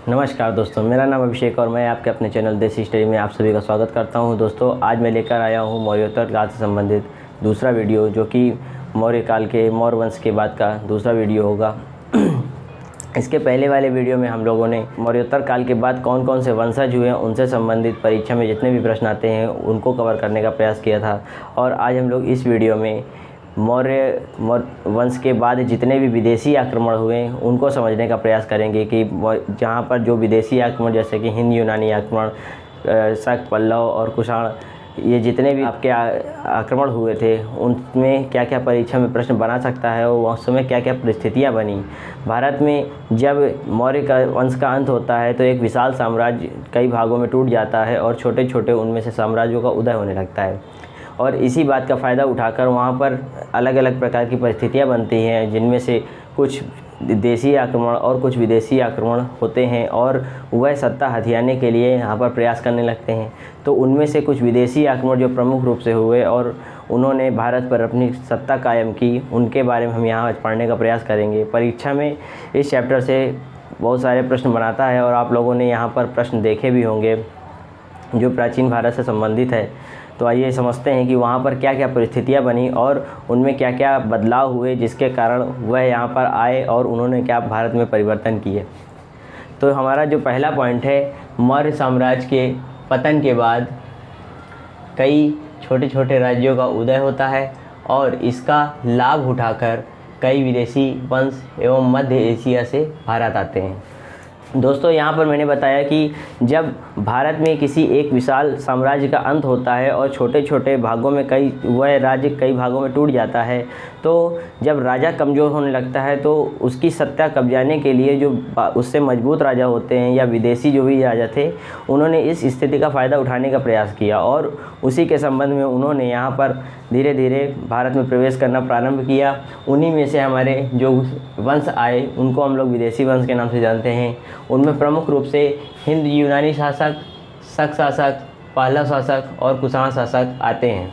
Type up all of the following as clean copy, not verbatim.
नमस्कार दोस्तों, मेरा नाम अभिषेक और मैं आपके अपने चैनल देसी स्टडी में आप सभी का स्वागत करता हूं। दोस्तों, आज मैं लेकर आया हूं मौर्योत्तर काल से संबंधित दूसरा वीडियो, जो कि मौर्य काल के मौर्य वंश के बाद का दूसरा वीडियो होगा। इसके पहले वाले वीडियो में हम लोगों ने मौर्योत्तर काल के बाद कौन कौन से वंशज हुए हैं उनसे संबंधित परीक्षा में जितने भी प्रश्न आते हैं उनको कवर करने का प्रयास किया था। और आज हम लोग इस वीडियो में मौर्य वंश के बाद जितने भी विदेशी आक्रमण हुए उनको समझने का प्रयास करेंगे कि जहाँ पर जो विदेशी आक्रमण जैसे कि हिंद यूनानी आक्रमण, शक, पल्लव और कुषाण, ये जितने भी आपके आक्रमण हुए थे उनमें क्या क्या परीक्षा में प्रश्न बना सकता है और उस समय क्या क्या परिस्थितियाँ बनी। भारत में जब मौर्य का वंश का अंत होता है तो एक विशाल साम्राज्य कई भागों में टूट जाता है और छोटे छोटे उनमें से साम्राज्यों का उदय होने लगता है। और इसी बात का फ़ायदा उठाकर वहाँ पर अलग अलग प्रकार की परिस्थितियाँ बनती हैं, जिनमें से कुछ देशी आक्रमण और कुछ विदेशी आक्रमण होते हैं और वह सत्ता हथियाने के लिए यहाँ पर प्रयास करने लगते हैं। तो उनमें से कुछ विदेशी आक्रमण जो प्रमुख रूप से हुए और उन्होंने भारत पर अपनी सत्ता कायम की, उनके बारे में हम यहाँ पढ़ने का प्रयास करेंगे। परीक्षा में इस चैप्टर से बहुत सारे प्रश्न बनाता है और आप लोगों ने यहाँ पर प्रश्न देखे भी होंगे जो प्राचीन भारत से संबंधित है। तो आइए समझते हैं कि वहाँ पर क्या क्या परिस्थितियाँ बनी और उनमें क्या क्या बदलाव हुए जिसके कारण वह यहाँ पर आए और उन्होंने क्या भारत में परिवर्तन किए। तो हमारा जो पहला पॉइंट है, मौर्य साम्राज्य के पतन के बाद कई छोटे छोटे राज्यों का उदय होता है और इसका लाभ उठाकर कई विदेशी वंश एवं मध्य एशिया से भारत आते हैं। दोस्तों, यहाँ पर मैंने बताया कि जब भारत में किसी एक विशाल साम्राज्य का अंत होता है और छोटे छोटे भागों में वह राज्य कई भागों में टूट जाता है, तो जब राजा कमज़ोर होने लगता है तो उसकी सत्ता कब्जाने के लिए जो उससे मजबूत राजा होते हैं या विदेशी जो भी राजा थे, उन्होंने इस स्थिति का फ़ायदा उठाने का प्रयास किया और उसी के संबंध में उन्होंने यहाँ पर धीरे धीरे भारत में प्रवेश करना प्रारंभ किया। उन्हीं में से हमारे जो वंश आए उनको हम लोग विदेशी वंश के नाम से जानते हैं। उनमें प्रमुख रूप से हिंद यूनानी शासक, शक शासक, पल्लव शासक और कुषाण शासक आते हैं।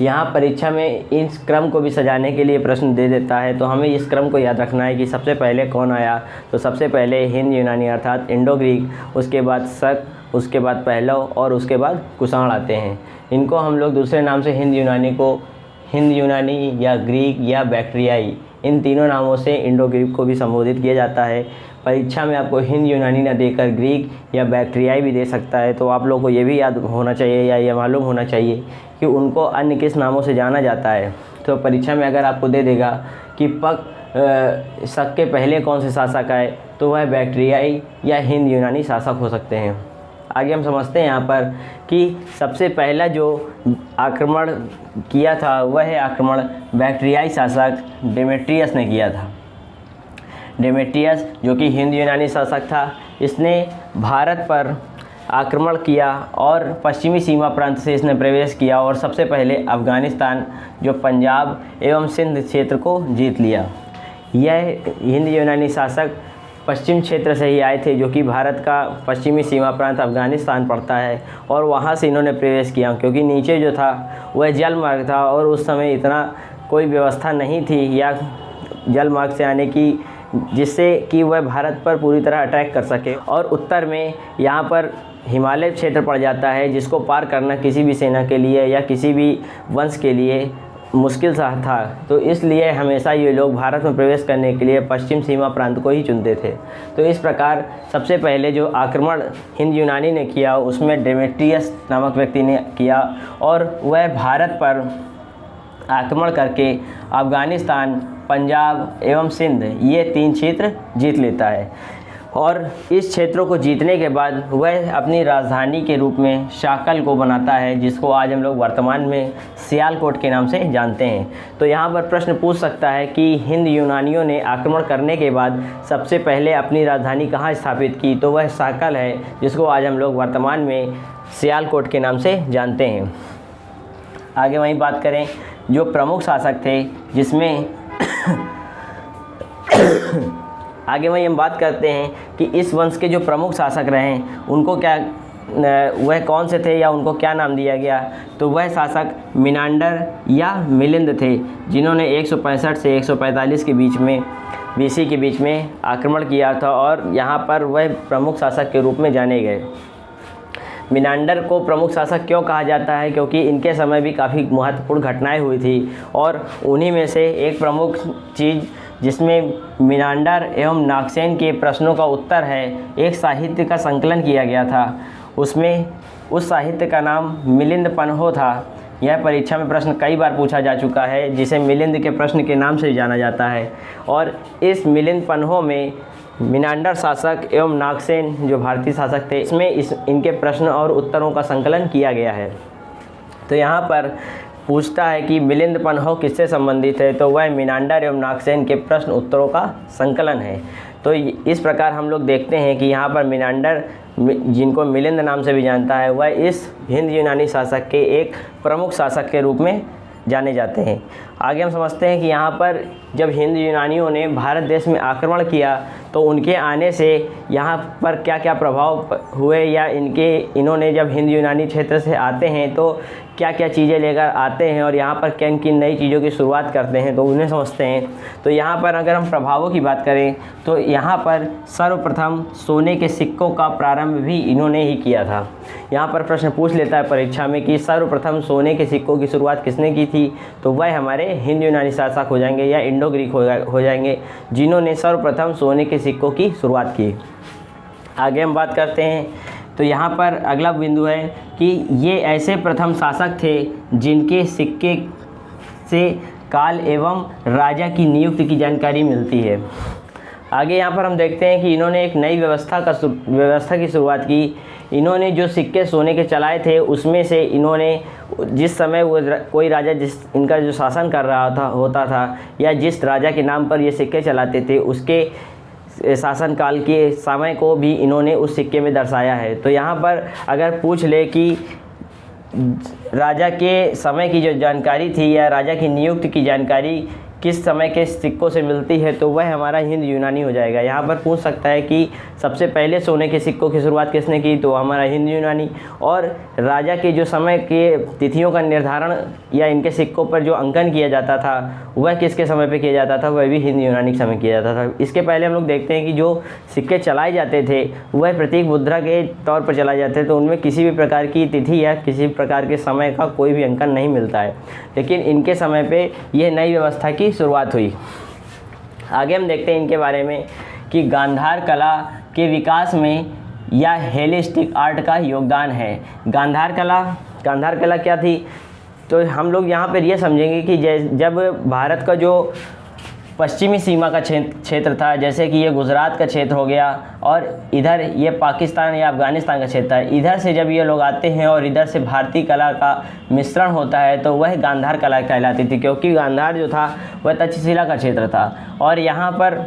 यहाँ परीक्षा में इस क्रम को भी सजाने के लिए प्रश्न दे देता है, तो हमें इस क्रम को याद रखना है कि सबसे पहले कौन आया। तो सबसे पहले हिंद यूनानी अर्थात इंडो ग्रीक, उसके बाद शक, उसके बाद पल्लव और उसके बाद कुषाण आते हैं। इनको हम लोग दूसरे नाम से हिंद यूनानी को हिंद यूनानी या ग्रीक या बैक्ट्रियाई, इन तीनों नामों से इंडो ग्रीक को भी संबोधित किया जाता है। परीक्षा में आपको हिंद यूनानी न देकर ग्रीक या बैक्ट्रियाई भी दे सकता है, तो आप लोगों को ये भी याद होना चाहिए या ये मालूम होना चाहिए कि उनको अन्य किस नामों से जाना जाता है। तो परीक्षा में अगर आपको दे देगा कि शक के पहले कौन से शासक आए, तो वह बैक्ट्रियाई या हिंद यूनानी शासक हो सकते हैं। आगे हम समझते हैं यहाँ पर कि सबसे पहला जो आक्रमण किया था वह आक्रमण बैक्ट्रियाई शासक डेमेट्रियस ने किया था। डेमेट्रियस जो कि हिंद यूनानी शासक था, इसने भारत पर आक्रमण किया और पश्चिमी सीमा प्रांत से इसने प्रवेश किया और सबसे पहले अफ़गानिस्तान जो पंजाब एवं सिंध क्षेत्र को जीत लिया। यह हिंद यूनानी शासक पश्चिम क्षेत्र से ही आए थे, जो कि भारत का पश्चिमी सीमा प्रांत अफ़गानिस्तान पड़ता है, और वहाँ से इन्होंने प्रवेश किया क्योंकि नीचे जो था वह जल मार्ग था और उस समय इतना कोई व्यवस्था नहीं थी या जल मार्ग से आने की, जिससे कि वह भारत पर पूरी तरह अटैक कर सके। और उत्तर में यहाँ पर हिमालय क्षेत्र पड़ जाता है, जिसको पार करना किसी भी सेना के लिए या किसी भी वंश के लिए मुश्किल सा था। तो इसलिए हमेशा ये लोग भारत में प्रवेश करने के लिए पश्चिम सीमा प्रांत को ही चुनते थे। तो इस प्रकार सबसे पहले जो आक्रमण हिंद यूनानी ने किया उसमें डेमेट्रियस नामक व्यक्ति ने किया और वह भारत पर आक्रमण करके अफ़गानिस्तान, पंजाब एवं सिंध ये 3 क्षेत्र जीत लेता है। और इस क्षेत्रों को जीतने के बाद वह अपनी राजधानी के रूप में शाकल को बनाता है, जिसको आज हम लोग वर्तमान में सियालकोट के नाम से जानते हैं। तो यहाँ पर प्रश्न पूछ सकता है कि हिंद यूनानियों ने आक्रमण करने के बाद सबसे पहले अपनी राजधानी कहाँ स्थापित की, तो वह शाकल है, जिसको आज हम लोग वर्तमान में सियालकोट के नाम से जानते हैं। आगे वहीं बात करें जो प्रमुख शासक थे, जिसमें आगे वहीं हम बात करते हैं कि इस वंश के जो प्रमुख शासक रहे उनको क्या वह कौन से थे या उनको क्या नाम दिया गया। तो वह शासक मिनांडर या मिलिंद थे, जिन्होंने 165 से 145 के बीच में BC के बीच में आक्रमण किया था और यहाँ पर वह प्रमुख शासक के रूप में जाने गए। मिनांडर को प्रमुख शासक क्यों कहा जाता है? क्योंकि इनके समय भी काफ़ी महत्वपूर्ण घटनाएं हुई थी और उन्हीं में से एक प्रमुख चीज़ जिसमें मिनांडर एवं नागसेन के प्रश्नों का उत्तर है, एक साहित्य का संकलन किया गया था। उसमें उस साहित्य का नाम मिलिंद पन्हो था। यह परीक्षा में प्रश्न कई बार पूछा जा चुका है, जिसे मिलिंद के प्रश्न के नाम से जाना जाता है। और इस मिलिंद पन्हो में मिनांडर शासक एवं नागसेन जो भारतीय शासक थे, इसमें इनके प्रश्न और उत्तरों का संकलन किया गया है। तो यहाँ पर पूछता है कि मिलिंद पन्हो किससे संबंधित है, तो वह मिनांडर एवं नागसेन के प्रश्न उत्तरों का संकलन है। तो इस प्रकार हम लोग देखते हैं कि यहाँ पर मिनांडर, जिनको मिलिंद नाम से भी जानता है, वह इस हिंद यूनानी शासक के एक प्रमुख शासक के रूप में जाने जाते हैं। आगे हम समझते हैं कि यहाँ पर जब हिंद यूनानियों ने भारत देश में आक्रमण किया तो उनके आने से यहाँ पर क्या क्या प्रभाव हुए, या इन्होंने जब हिंद यूनानी क्षेत्र से आते हैं तो क्या क्या चीज़ें लेकर आते हैं और यहाँ पर किन किन नई चीज़ों की शुरुआत करते हैं, तो उन्हें समझते हैं। तो यहाँ पर अगर हम प्रभावों की बात करें तो यहाँ पर सर्वप्रथम सोने के सिक्कों का प्रारंभ भी इन्होंने ही किया था। यहाँ पर प्रश्न पूछ लेता है परीक्षा में कि सर्वप्रथम सोने के सिक्कों की शुरुआत किसने की थी, तो वह हमारे हिंद यूनानी शासक हो जाएंगे या इंडो ग्रीक हो जाएंगे, जिन्होंने सर्वप्रथम सोने के सिक्कों की शुरुआत की। आगे हम बात करते हैं तो यहाँ पर अगला बिंदु है कि ये ऐसे प्रथम शासक थे जिनके सिक्के से काल एवं राजा की नियुक्ति की जानकारी मिलती है। आगे यहाँ पर हम देखते हैं कि इन्होंने एक नई व्यवस्था की शुरुआत की। इन्होंने जो सिक्के सोने के चलाए थे उसमें से इन्होंने जिस समय वो कोई राजा इनका जो शासन कर रहा होता था या जिस राजा के नाम पर ये सिक्के चलाते थे उसके शासनकाल के समय को भी इन्होंने उस सिक्के में दर्शाया है। तो यहाँ पर अगर पूछ ले कि राजा के समय की जो जानकारी थी या राजा की नियुक्ति की जानकारी किस समय के सिक्कों से मिलती है, तो वह हमारा हिंद यूनानी हो जाएगा। यहाँ पर पूछ सकता है कि सबसे पहले सोने के सिक्कों की शुरुआत किसने की, तो हमारा हिंद यूनानी। और राजा के जो समय के तिथियों का निर्धारण या इनके सिक्कों पर जो अंकन किया जाता था वह किसके समय पे किया जाता था, वह भी हिंद यूनानी समय किया जाता था। इसके पहले हम लोग देखते हैं कि जो सिक्के चलाए जाते थे वह प्रतीक मुद्रा के तौर पर चलाए जाते थे, तो उनमें किसी भी प्रकार की तिथि या किसी प्रकार के समय का कोई भी अंकन नहीं मिलता है। लेकिन इनके समय पे यह नई व्यवस्था की शुरुआत हुई। आगे हम देखते हैं इनके बारे में कि गांधार कला के विकास में या हेलेनिस्टिक आर्ट का योगदान है। गांधार कला क्या थी, तो हम लोग यहाँ पर यह समझेंगे कि जब भारत का जो पश्चिमी सीमा का क्षेत्र था, जैसे कि ये गुजरात का क्षेत्र हो गया और इधर ये पाकिस्तान या अफ़गानिस्तान का क्षेत्र है, इधर से जब ये लोग आते हैं और इधर से भारतीय कला का मिश्रण होता है तो वह गांधार कला कहलाती थी, क्योंकि गांधार जो था वह तक्षशिला का क्षेत्र था। और यहाँ पर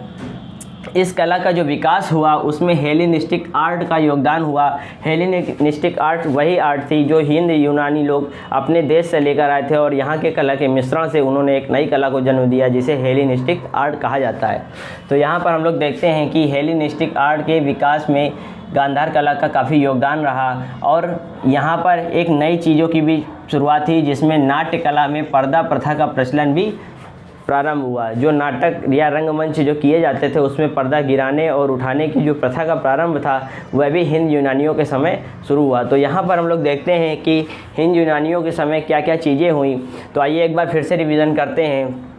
इस कला का जो विकास हुआ उसमें हेलेनिस्टिक आर्ट का योगदान हुआ। हेलेनिस्टिक आर्ट वही आर्ट थी जो हिंद यूनानी लोग अपने देश से लेकर आए थे और यहाँ के कला के मिश्रण से उन्होंने एक नई कला को जन्म दिया जिसे हेलेनिस्टिक आर्ट कहा जाता है। तो यहाँ पर हम लोग देखते हैं कि हेलेनिस्टिक आर्ट के विकास में गांधार कला का काफ़ी योगदान रहा और यहाँ पर एक नई चीज़ों की भी शुरुआत थी, जिसमें नाट्य कला में पर्दा प्रथा का प्रचलन भी प्रारंभ हुआ। जो नाटक या रंगमंच जो किए जाते थे उसमें पर्दा गिराने और उठाने की जो प्रथा का प्रारंभ था वह भी हिंद यूनानियों के समय शुरू हुआ। तो यहाँ पर हम लोग देखते हैं कि हिंद यूनानियों के समय क्या क्या चीज़ें हुई। तो आइए एक बार फिर से रिवीजन करते हैं।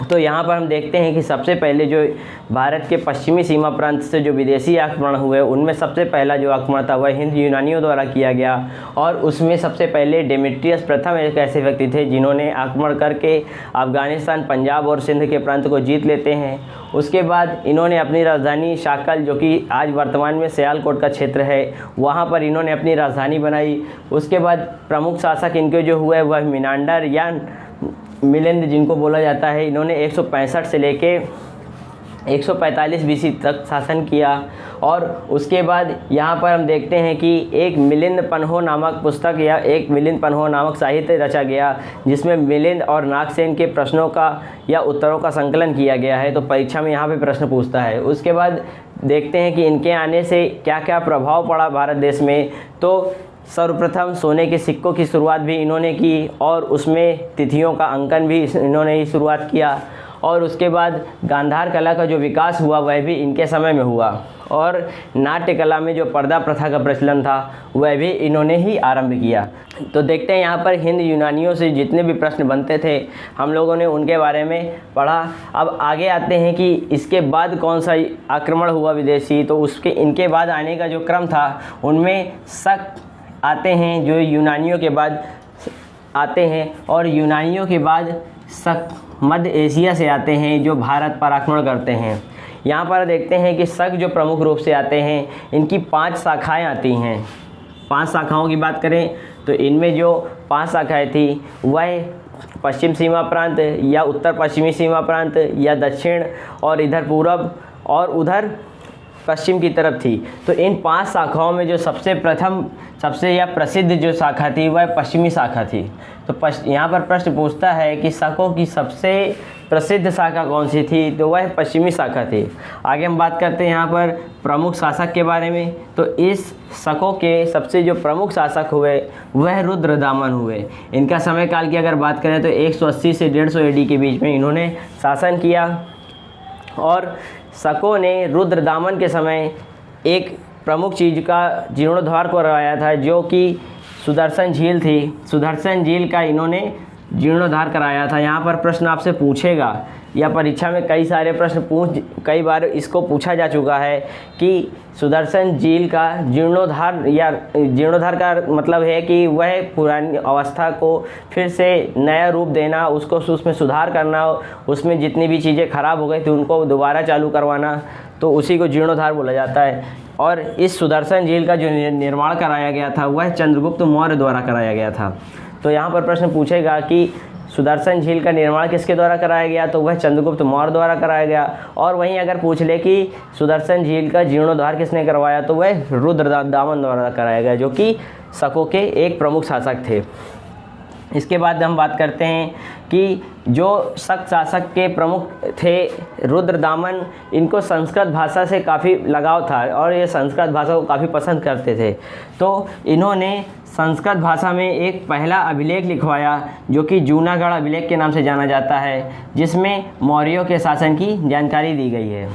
तो यहाँ पर हम देखते हैं कि सबसे पहले जो भारत के पश्चिमी सीमा प्रांत से जो विदेशी आक्रमण हुए उनमें सबसे पहला जो आक्रमण था वह हिंद यूनानियों द्वारा किया गया और उसमें सबसे पहले डेमेट्रियस प्रथम एक ऐसे व्यक्ति थे जिन्होंने आक्रमण करके अफ़गानिस्तान, पंजाब और सिंध के प्रांत को जीत लेते हैं। उसके बाद इन्होंने अपनी राजधानी शाकल, जो कि आज वर्तमान में सियालकोट का क्षेत्र है, वहाँ पर इन्होंने अपनी राजधानी बनाई। उसके बाद प्रमुख शासक इनके जो हुए वह मिनांडर या मिलिंद जिनको बोला जाता है, इन्होंने 165 से लेके 145 BC तक शासन किया। और उसके बाद यहाँ पर हम देखते हैं कि एक मिलिंद पन्हो नामक पुस्तक या एक मिलिंद पन्हो नामक साहित्य रचा गया जिसमें मिलिंद और नागसेन के प्रश्नों का या उत्तरों का संकलन किया गया है। तो परीक्षा में यहाँ पे प्रश्न पूछता है। उसके बाद देखते हैं कि इनके आने से क्या क्या प्रभाव पड़ा भारत देश में। तो सर्वप्रथम सोने के सिक्कों की शुरुआत भी इन्होंने की और उसमें तिथियों का अंकन भी इन्होंने ही शुरुआत किया। और उसके बाद गांधार कला का जो विकास हुआ वह भी इनके समय में हुआ, और नाट्य कला में जो पर्दा प्रथा का प्रचलन था वह भी इन्होंने ही आरंभ किया। तो देखते हैं यहाँ पर हिंद यूनानियों से जितने भी प्रश्न बनते थे हम लोगों ने उनके बारे में पढ़ा। अब आगे आते हैं कि इसके बाद कौन सा आक्रमण हुआ विदेशी, तो उसके इनके बाद आने का जो क्रम था उनमें शक आते हैं जो यूनानियों के बाद आते हैं, और यूनानियों के बाद शक मध्य एशिया से आते हैं जो भारत पर आक्रमण करते हैं। यहाँ पर देखते हैं कि शक जो प्रमुख रूप से आते हैं इनकी 5 शाखाएं आती हैं। 5 शाखाओं की बात करें तो इनमें जो 5 शाखाएं थी वह पश्चिम सीमा प्रांत या उत्तर पश्चिमी सीमा प्रांत या दक्षिण और इधर पूर्व और उधर पश्चिम की तरफ थी। तो इन 5 शाखाओं में जो सबसे या प्रसिद्ध जो शाखा थी वह पश्चिमी शाखा थी। तो यहाँ पर प्रश्न पूछता है कि शकों की सबसे प्रसिद्ध शाखा कौन सी थी, तो वह पश्चिमी शाखा थी। आगे हम बात करते हैं यहाँ पर प्रमुख शासक के बारे में। तो इस शकों के सबसे जो प्रमुख शासक हुए वह रुद्रदामन हुए। इनका समय काल की अगर बात करें तो 180 से 150 एडी के बीच में इन्होंने शासन किया, और शकों ने रुद्रदामन के समय एक प्रमुख चीज़ का जीर्णोद्धार करवाया था जो कि सुदर्शन झील थी। सुदर्शन झील का इन्होंने जीर्णोद्धार कराया था। यहाँ पर प्रश्न आपसे पूछेगा या परीक्षा में कई सारे प्रश्न कई बार इसको पूछा जा चुका है कि सुदर्शन झील का जीर्णोद्धार का मतलब है कि वह पुरानी अवस्था को फिर से नया रूप देना, उसको उसमें सुधार करना, उसमें जितनी भी चीज़ें खराब हो गई थी उनको दोबारा चालू करवाना, तो उसी को जीर्णोद्धार बोला जाता है। और इस सुदर्शन झील का जो निर्माण कराया गया था वह चंद्रगुप्त मौर्य द्वारा कराया गया था। तो यहाँ पर प्रश्न पूछेगा कि सुदर्शन झील का निर्माण किसके द्वारा कराया गया, तो वह चंद्रगुप्त मौर्य द्वारा कराया गया। और वहीं अगर पूछ ले कि सुदर्शन झील का जीर्णोद्धार किसने करवाया, तो वह रुद्रदामन द्वारा कराया गया जो कि शकों के एक प्रमुख शासक थे। इसके बाद हम बात करते हैं कि जो शक शासक के प्रमुख थे रुद्रदामन, इनको संस्कृत भाषा से काफ़ी लगाव था और ये संस्कृत भाषा को काफ़ी पसंद करते थे। तो इन्होंने संस्कृत भाषा में एक पहला अभिलेख लिखवाया जो कि जूनागढ़ अभिलेख के नाम से जाना जाता है, जिसमें मौर्यों के शासन की जानकारी दी गई है।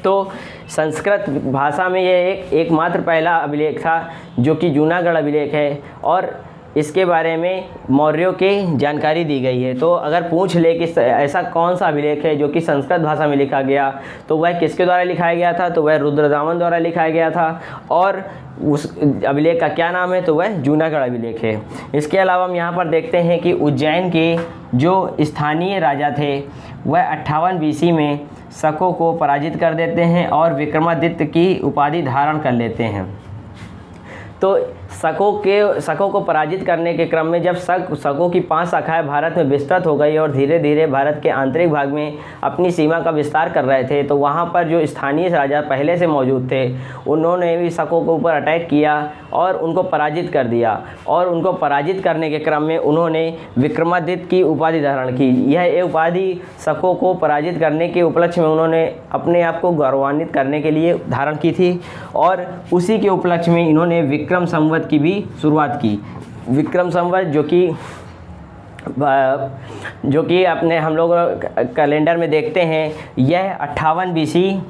तो संस्कृत भाषा में यह एकमात्र पहला अभिलेख था जो कि जूनागढ़ अभिलेख है, और इसके बारे में मौर्यों की जानकारी दी गई है। तो अगर पूछ ले कि ऐसा कौन सा अभिलेख है जो कि संस्कृत भाषा में लिखा गया, तो वह किसके द्वारा लिखाया गया था, तो वह रुद्रदामन द्वारा लिखाया गया था। और उस अभिलेख का क्या नाम है, तो वह जूनागढ़ अभिलेख है। इसके अलावा हम यहाँ पर देखते हैं कि उज्जैन के जो स्थानीय राजा थे वह 58 BC में शकों को पराजित कर देते हैं और विक्रमादित्य की उपाधि धारण कर लेते हैं। तो शकों को पराजित करने के क्रम में जब शकों की 5 शाखाएं भारत में विस्तृत हो गई और धीरे धीरे भारत के आंतरिक भाग में अपनी सीमा का विस्तार कर रहे थे, तो वहाँ पर जो स्थानीय राजा पहले से मौजूद थे उन्होंने भी शकों के ऊपर अटैक किया और उनको पराजित कर दिया। और उनको पराजित करने के क्रम में उन्होंने विक्रमादित्य की उपाधि धारण की। यह उपाधि शकों को पराजित करने के उपलक्ष्य में उन्होंने अपने आप को गौरवान्वित करने के लिए धारण की थी, और उसी के उपलक्ष्य में इन्होंने विक्रम संवत की भी शुरुआत की। विक्रम संवत जो कि अपने हम लोग कैलेंडर में देखते हैं, यह 58 BC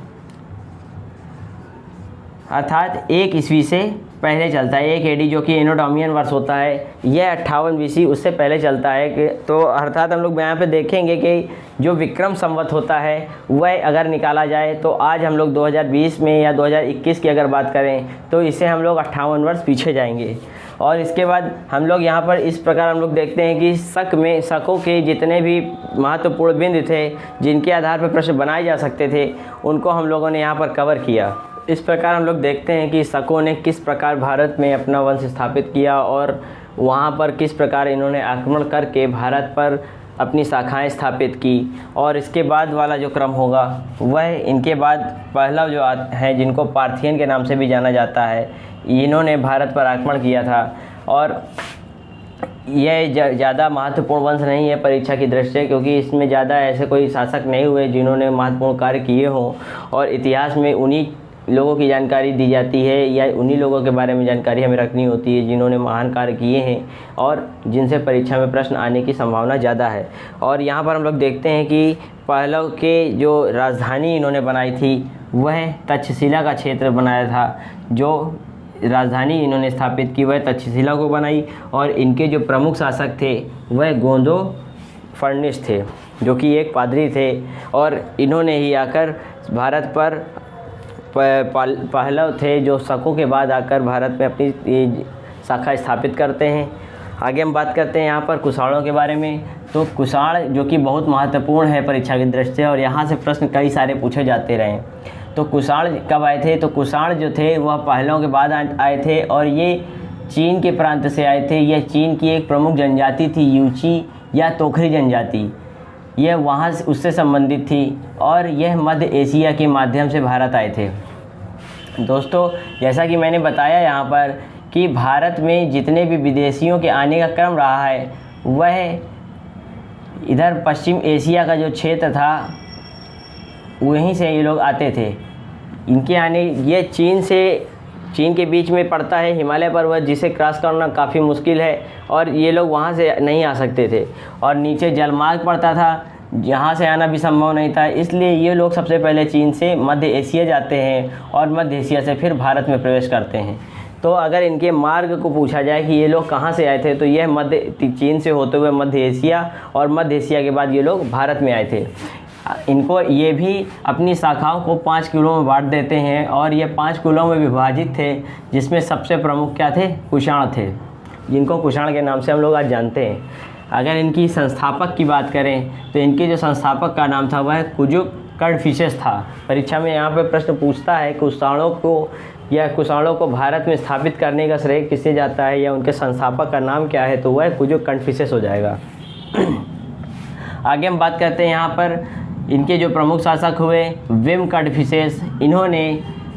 अर्थात 1 ईस्वी से पहले चलता है। 1 AD जो कि एनोडोमियन वर्ष होता है, यह 58 BC उससे पहले चलता है कि तो अर्थात हम लोग यहाँ पे देखेंगे कि जो विक्रम संवत होता है वह अगर निकाला जाए तो आज हम लोग 2020 में या 2021 की अगर बात करें तो इससे हम लोग 58 वर्ष पीछे जाएंगे। और इसके बाद हम लोग यहाँ पर इस प्रकार हम लोग देखते हैं कि शकों के जितने भी महत्वपूर्ण बिंदु थे जिनके आधार पर प्रश्न बनाए जा सकते थे उनको हम लोगों ने यहाँ पर कवर किया। इस प्रकार हम लोग देखते हैं कि शकों ने किस प्रकार भारत में अपना वंश स्थापित किया और वहाँ पर किस प्रकार इन्होंने आक्रमण करके भारत पर अपनी शाखाएं स्थापित की। और इसके बाद वाला जो क्रम होगा वह इनके बाद पहला जो है जिनको पार्थियन के नाम से भी जाना जाता है, इन्होंने भारत पर आक्रमण किया था। और यह ज़्यादा महत्वपूर्ण वंश नहीं है परीक्षा की दृष्टि से, क्योंकि इसमें ज़्यादा ऐसे कोई शासक नहीं हुए जिन्होंने महत्वपूर्ण कार्य किए हों, और इतिहास में उन्हीं लोगों की जानकारी दी जाती है या उन्हीं लोगों के बारे में जानकारी हमें रखनी होती है जिन्होंने महान कार्य किए हैं और जिनसे परीक्षा में प्रश्न आने की संभावना ज़्यादा है। और यहाँ पर हम लोग देखते हैं कि पहलव के जो राजधानी इन्होंने बनाई थी वह तक्षशिला का क्षेत्र बनाया था। जो राजधानी इन्होंने स्थापित की वह तक्षशिला को बनाई और इनके जो प्रमुख शासक थे वह गोंदो फर्निस थे, जो कि एक पादरी थे और इन्होंने ही आकर भारत पर पहलव थे जो शकों के बाद आकर भारत में अपनी शाखा स्थापित करते हैं। आगे हम बात करते हैं यहाँ पर कुषाणों के बारे में। तो कुषाण जो कि बहुत महत्वपूर्ण है परीक्षा की दृष्टि से और यहाँ से प्रश्न कई सारे पूछे जाते रहे। तो कुषाण कब आए थे? तो कुषाण जो थे वह पहलवों के बाद आए थे और ये चीन के प्रांत से आए थे। यह चीन की एक प्रमुख जनजाति थी, यूची या तोखरी जनजाति। यह वहाँ उससे संबंधित थी और यह मध्य एशिया के माध्यम से भारत आए थे। दोस्तों, जैसा कि मैंने बताया यहाँ पर कि भारत में जितने भी विदेशियों के आने का क्रम रहा है वह इधर पश्चिम एशिया का जो क्षेत्र था वहीं से ये लोग आते थे। इनके आने ये चीन के बीच में पड़ता है हिमालय पर्वत, जिसे क्रॉस करना काफ़ी मुश्किल है और ये लोग वहाँ से नहीं आ सकते थे और नीचे जलमार्ग पड़ता था, यहाँ से आना भी संभव नहीं था। इसलिए ये लोग सबसे पहले चीन से मध्य एशिया जाते हैं और मध्य एशिया से फिर भारत में प्रवेश करते हैं। तो अगर इनके मार्ग को पूछा जाए कि ये लोग कहाँ से आए थे तो यह चीन से होते हुए मध्य एशिया और मध्य एशिया के बाद ये लोग भारत में आए थे। इनको ये भी अपनी शाखाओं को 5 कुलों में बांट देते हैं और ये 5 कुलों में विभाजित थे, जिसमें सबसे प्रमुख क्या थे? कुषाण थे, जिनको कुषाण के नाम से हम लोग आज जानते हैं। अगर इनकी संस्थापक की बात करें तो इनके जो संस्थापक का नाम था वह कुजुक कड़फिसेस था। परीक्षा में यहाँ पर प्रश्न पूछता है कुषाणों को भारत में स्थापित करने का श्रेय किससे जाता है या उनके संस्थापक का नाम क्या है, तो वह कुजुक कड़फिसेस हो जाएगा। आगे हम बात करते हैं यहाँ पर इनके जो प्रमुख शासक हुए विम कड़फिसेस। इन्होंने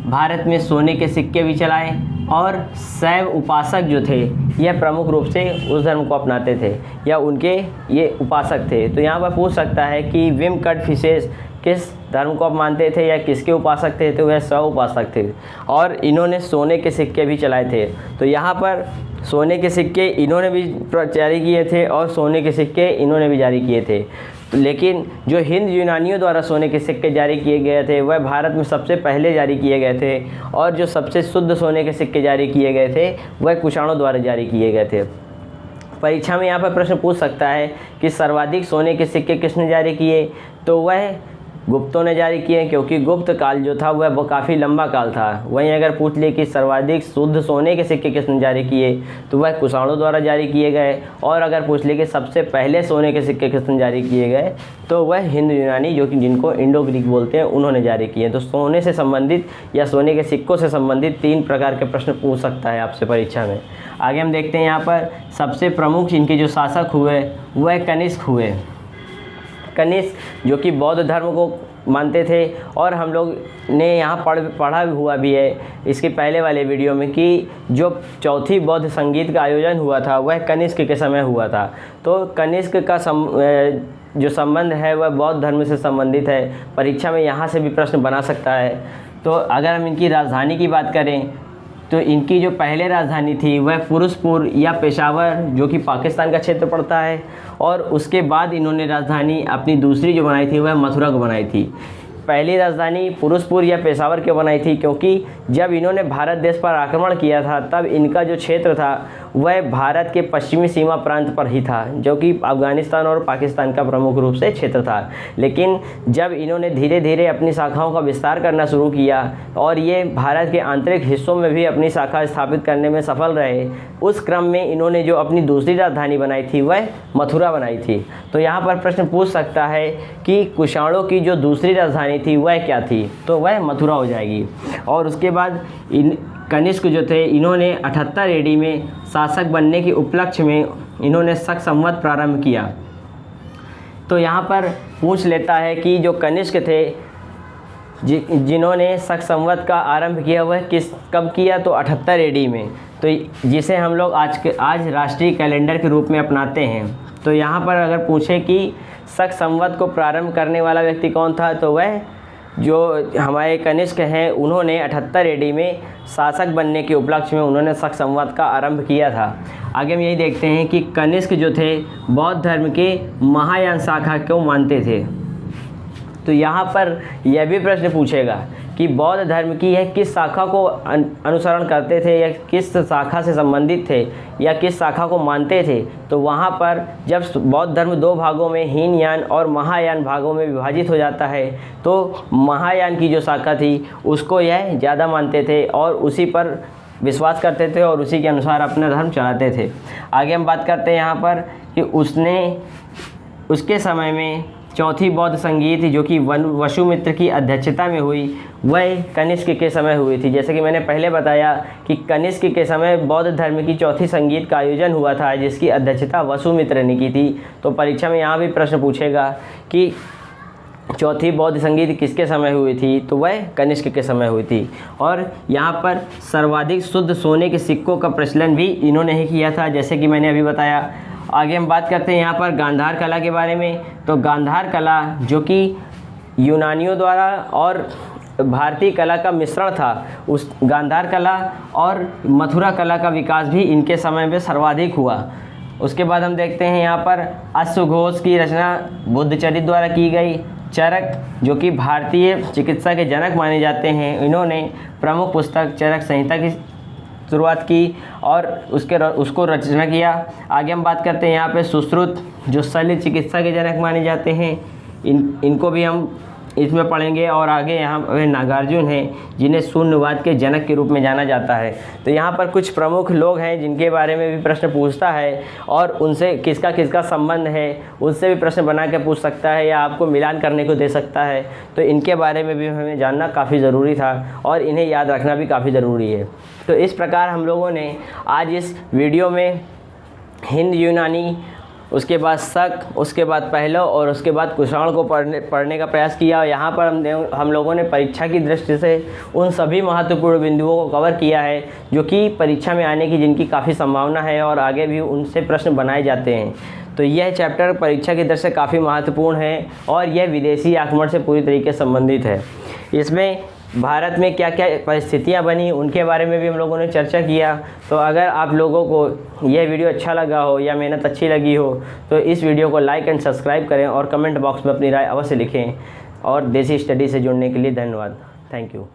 भारत में सोने के सिक्के भी चलाए और शैव उपासक जो थे यह प्रमुख रूप से उस धर्म को अपनाते थे या उनके ये उपासक थे। तो यहाँ पर पूछ सकता है कि विम कड़फिसेस किस धर्म को आप मानते थे या किसके उपासक थे? तो वह शैव उपासक थे और इन्होंने सोने के सिक्के भी चलाए थे। तो यहाँ पर सोने के सिक्के इन्होंने भी जारी किए थे और सोने के सिक्के इन्होंने भी जारी किए थे। लेकिन जो हिंद यूनानियों द्वारा सोने के सिक्के जारी किए गए थे वह भारत में सबसे पहले जारी किए गए थे और जो सबसे शुद्ध सोने के सिक्के जारी किए गए थे वह कुषाणों द्वारा जारी किए गए थे। परीक्षा में यहाँ पर प्रश्न पूछ सकता है कि सर्वाधिक सोने के सिक्के किसने जारी किए? तो वह गुप्तों ने जारी किए, क्योंकि गुप्त काल जो था वह काफ़ी लंबा काल था। वहीं अगर पूछ ले कि सर्वाधिक शुद्ध सोने के सिक्के किसने जारी किए तो वह कुषाणों द्वारा जारी किए गए। और अगर पूछ ले कि सबसे पहले सोने के सिक्के किसने जारी किए गए तो वह हिंद यूनानी, जो कि जिनको इंडो ग्रीक बोलते हैं, उन्होंने जारी किए। तो सोने से संबंधित या सोने के सिक्कों से संबंधित 3 प्रकार के प्रश्न पूछ सकता है आपसे परीक्षा में। आगे हम देखते हैं यहाँ पर सबसे प्रमुख इनके जो शासक हुए वह कनिष्क हुए। कनिष्क जो कि बौद्ध धर्म को मानते थे और हम लोग ने यहाँ पढ़ा हुआ भी है इसके पहले वाले वीडियो में कि जो चौथी बौद्ध संगीत का आयोजन हुआ था वह कनिष्क के समय हुआ था। तो कनिष्क का जो संबंध है वह बौद्ध धर्म से संबंधित है। परीक्षा में यहाँ से भी प्रश्न बना सकता है। तो अगर हम इनकी राजधानी की बात करें तो इनकी जो पहले राजधानी थी वह फिरोजपुर या पेशावर, जो कि पाकिस्तान का क्षेत्र पड़ता है, और उसके बाद इन्होंने राजधानी अपनी दूसरी जो बनाई थी वह मथुरा को बनाई थी। पहली राजधानी फिरोजपुर या पेशावर क्यों बनाई थी? क्योंकि जब इन्होंने भारत देश पर आक्रमण किया था तब इनका जो क्षेत्र था वह भारत के पश्चिमी सीमा प्रांत पर ही था, जो कि अफ़गानिस्तान और पाकिस्तान का प्रमुख रूप से क्षेत्र था। लेकिन जब इन्होंने धीरे धीरे अपनी शाखाओं का विस्तार करना शुरू किया और ये भारत के आंतरिक हिस्सों में भी अपनी शाखा स्थापित करने में सफल रहे, उस क्रम में इन्होंने जो अपनी दूसरी राजधानी बनाई थी वह मथुरा बनाई थी। तो यहाँ पर प्रश्न पूछ सकता है कि कुषाणों की जो दूसरी राजधानी थी वह क्या थी? तो वह मथुरा हो जाएगी। और उसके बाद कनिष्क जो थे इन्होंने 78 AD में शासक बनने के उपलक्ष्य में इन्होंने शक संवत प्रारंभ किया। तो यहाँ पर पूछ लेता है कि जो कनिष्क थे जिन्होंने शक संवत का आरंभ किया वह कब किया? तो 78 AD में, तो जिसे हम लोग आज राष्ट्रीय कैलेंडर के रूप में अपनाते हैं। तो यहाँ पर अगर पूछे कि शक संवत को प्रारंभ करने वाला व्यक्ति कौन था तो वह जो हमारे कनिष्क हैं उन्होंने 78 AD में शासक बनने के उपलक्ष्य में उन्होंने शक संवत का आरंभ किया था। आगे हम यही देखते हैं कि कनिष्क जो थे बौद्ध धर्म के महायान शाखा को मानते थे। तो यहाँ पर यह भी प्रश्न पूछेगा कि बौद्ध धर्म की यह किस शाखा को अनुसरण करते थे या किस शाखा से संबंधित थे या किस शाखा को मानते थे। तो वहाँ पर जब बौद्ध धर्म दो भागों में हीनयान और महायान भागों में विभाजित हो जाता है तो महायान की जो शाखा थी उसको यह ज़्यादा मानते थे और उसी पर विश्वास करते थे और उसी के अनुसार अपना धर्म चलाते थे। आगे हम बात करते हैं यहाँ पर कि उसके समय में चौथी बौद्ध संगीत जो कि वसुमित्र की अध्यक्षता में हुई वह कनिष्क के समय हुई थी। जैसे कि मैंने पहले बताया कि कनिष्क के समय बौद्ध धर्म की चौथी संगीत का आयोजन हुआ था जिसकी अध्यक्षता वसुमित्र ने की थी। तो परीक्षा में यहाँ भी प्रश्न पूछेगा कि चौथी बौद्ध संगीत किसके समय हुई थी, तो वह कनिष्क के समय हुई थी। और यहाँ पर सर्वाधिक शुद्ध सोने के सिक्कों का प्रचलन भी इन्होंने ही किया था, जैसे कि मैंने अभी बताया। आगे हम बात करते हैं यहाँ पर गांधार कला के बारे में। तो गांधार कला जो कि यूनानियों द्वारा और भारतीय कला का मिश्रण था, उस गांधार कला और मथुरा कला का विकास भी इनके समय में सर्वाधिक हुआ। उसके बाद हम देखते हैं यहाँ पर अश्वघोष की रचना बुद्धचरित द्वारा की गई। चरक जो कि भारतीय चिकित्सा के जनक माने जाते हैं, इन्होंने प्रमुख पुस्तक चरक संहिता की शुरुआत की और उसको रचना किया। आगे हम बात करते हैं यहाँ पे सुश्रुत जो शल्य चिकित्सा के जनक माने जाते हैं, इनको भी हम इसमें पढ़ेंगे। और आगे यहाँ पे नागार्जुन हैं जिन्हें शून्यवाद के जनक के रूप में जाना जाता है। तो यहाँ पर कुछ प्रमुख लोग हैं जिनके बारे में भी प्रश्न पूछता है और उनसे किसका किसका संबंध है उससे भी प्रश्न बना के पूछ सकता है या आपको मिलान करने को दे सकता है। तो इनके बारे में भी हमें जानना काफ़ी ज़रूरी था और इन्हें याद रखना भी काफ़ी ज़रूरी है। तो इस प्रकार हम लोगों ने आज इस वीडियो में हिंद यूनानी, उसके बाद शक, उसके बाद पहलव और उसके बाद कुषाण को पढ़ने का प्रयास किया। और यहाँ पर हम लोगों ने परीक्षा की दृष्टि से उन सभी महत्वपूर्ण बिंदुओं को कवर किया है जो कि परीक्षा में आने की जिनकी काफ़ी संभावना है और आगे भी उनसे प्रश्न बनाए जाते हैं। तो यह चैप्टर परीक्षा की दृष्टि से काफ़ी महत्वपूर्ण है और यह विदेशी आक्रमण से पूरी तरीके से संबंधित है। इसमें भारत में क्या क्या परिस्थितियां बनी उनके बारे में भी हम लोगों ने चर्चा किया। तो अगर आप लोगों को यह वीडियो अच्छा लगा हो या मेहनत अच्छी लगी हो तो इस वीडियो को लाइक एंड सब्सक्राइब करें और कमेंट बॉक्स में अपनी राय अवश्य लिखें। और देसी स्टडी से जुड़ने के लिए धन्यवाद। Thank you.